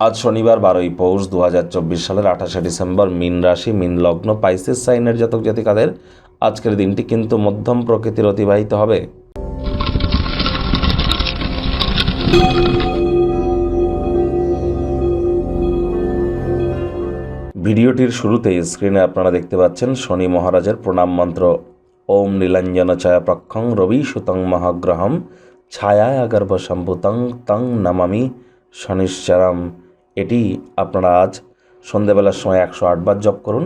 আজ শনিবার 12ই পৌষ 2024 সালের 28শে ডিসেম্বর। মীন রাশি, মীন লগ্ন, পাইসেস সাইনের জাতক জাতিকাদের আজকের দিনটি কিন্তু মধ্যম প্রকৃতির অতিবাহিত হবে। ভিডিওটির শুরুতেই স্ক্রিনে আপনারা দেখতে পাচ্ছেন শনি মহারাজের প্রণাম মন্ত্র। ওম নীলাঞ্জন ছায়া প্রক্ষং রবি সুতং মহাগ্রহম ছায়ায় গর্ভ সম্ভুতং তং নমামি শনিশ্চরম। এটি আপনারা আজ সন্ধেবেলার সময় 108 বার জপ করুন।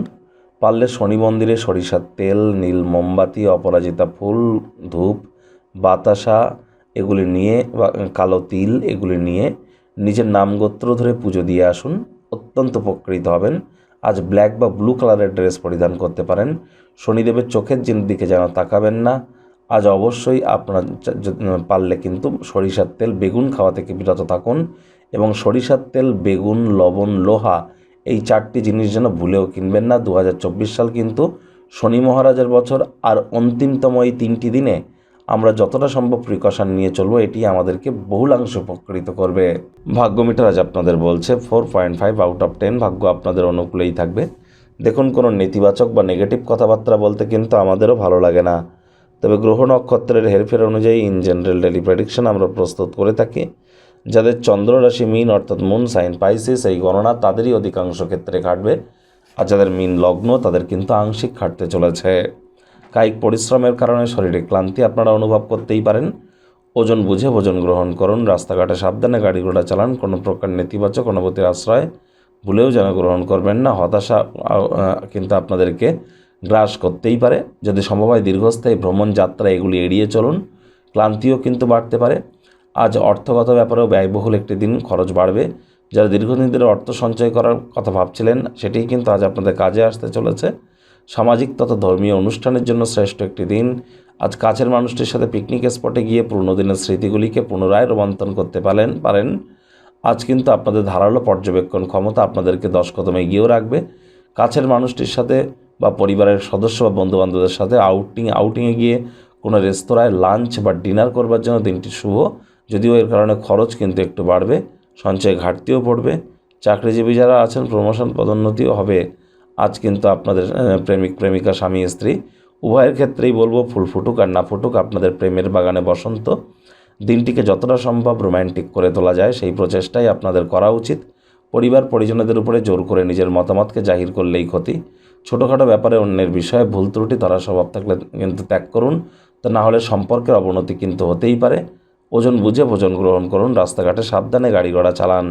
পারলে শনি মন্দিরে সরিষার তেল, নীল মোমবাতি, অপরাজিতা ফুল, ধূপ, বাতাসা এগুলি নিয়ে বা কালো তিল এগুলি নিয়ে নিজের নামগোত্র ধরে পুজো দিয়ে আসুন, অত্যন্ত উপকৃত হবেন। আজ ব্ল্যাক বা ব্লু কালারের ড্রেস পরিধান করতে পারেন। শনিদেবের চোখের দিকে যেন তাকাবেন না। আজ অবশ্যই আপনার পারলে কিন্তু সরিষার তেল, বেগুন খাওয়া থেকে বিরত থাকুন এবং সরিষার তেল, বেগুন, লবণ, লোহা এই 4টি জিনিস যেন ভুলেও কিনবেন না। 2024 সাল কিন্তু শনি মহারাজের বছর, আর অন্তিমতম এই 3টি দিনে আমরা যতটা সম্ভব প্রিকশন নিয়ে চলবো, এটি আমাদেরকে বহুলাংশে উপকৃত করবে। ভাগ্য মিটার আজ আপনাদের বলছে 4.5 আউট অফ 10। ভাগ্য আপনাদের অনুকূলেই থাকবে। দেখুন, কোনো নেতিবাচক বা নেগেটিভ কথাবার্তা বলতে কিন্তু আমাদেরও ভালো লাগে না, তবে গ্রহ নক্ষত্রের হেরফের অনুযায়ী ইন জেনারেল ডেলি প্রেডিকশন আমরা প্রস্তুত করে থাকি। যাদের চন্দ্র রাশি মীন অর্থাৎ মুন সাইন পাইসেস, এই গণনা তাদেরই অধিকাংশ ক্ষেত্রে খাটবে, আর যাদের মীন লগ্ন তাদের কিন্তু আংশিক খাটতে চলেছে। কায়িক পরিশ্রমের কারণে শরীরে ক্লান্তি আপনারা অনুভব করতেই পারেন। ওজন বুঝে ভোজন গ্রহণ করুন। রাস্তাঘাটে সাবধানে গাড়ি ঘোড়া চালান। কোনো প্রকার নেতিবাচক অনুভূতির আশ্রয় ভুলেও যেন গ্রহণ করবেন না। হতাশা কিন্তু আপনাদেরকে গ্রাস করতেই পারে। যদি সম্ভব হয় দীর্ঘস্থায়ী ভ্রমণ যাত্রা এগুলি এড়িয়ে চলুন। ক্লান্তিও কিন্তু বাড়তে পারে। আজ অর্থগত ব্যাপারেও ব্যয়বহুল একটি দিন, খরচ বাড়বে। যারা দীর্ঘদিন ধরে অর্থ সঞ্চয় করার কথা ভাবছিলেন, সেটিই কিন্তু আজ আপনাদের কাজে আসতে চলেছে। সামাজিক তথা ধর্মীয় অনুষ্ঠানের জন্য শ্রেষ্ঠ একটি দিন। আজ কাছের মানুষটির সাথে পিকনিক স্পটে গিয়ে পুরনো দিনের স্মৃতিগুলিকে পুনরায় রোমন্থন করতে পারেন। আজ কিন্তু আপনাদের ধারালো পর্যবেক্ষণ ক্ষমতা আপনাদেরকে 10 কদম এগিয়েও রাখবে। কাছের মানুষটির সাথে বা পরিবারের সদস্য বা বন্ধুবান্ধবদের সাথে আউটিংয়ে গিয়ে কোনো রেস্তোরাঁয় লাঞ্চ বা ডিনার করবার জন্য দিনটি শুভ, যদিও এর কারণে খরচ কিন্তু একটু বাড়বে, সঞ্চয় ঘাটতিও পড়বে। চাকরিজীবী যারা আছেন, প্রমোশন পদোন্নতিও হবে। আজ কিন্তু আপনাদের প্রেমিক প্রেমিকা, স্বামী স্ত্রী উভয়ের ক্ষেত্রেই বলবো, ফুল ফুটুক আর না ফুটুক, আপনাদের প্রেমের বাগানে বসন্ত। দিনটিকে যতটা সম্ভব রোম্যান্টিক করে তোলা যায় সেই প্রচেষ্টাই আপনাদের করা উচিত। পরিবার পরিজনদের উপরে জোর করে নিজের মতামতকে জাহির করলেই ক্ষতি। ছোটোখাটো ব্যাপারে অন্যের বিষয়ে ভুল ত্রুটি ধরার স্বভাব থাকলে কিন্তু ত্যাগ করুন, তা না হলে সম্পর্কের অবনতি কিন্তু হতেই পারে। ওজন বুঝে ভোজন গ্রহণ করুন। রাস্তাঘাটে সাবধানে গাড়ি ঘোড়া চালান।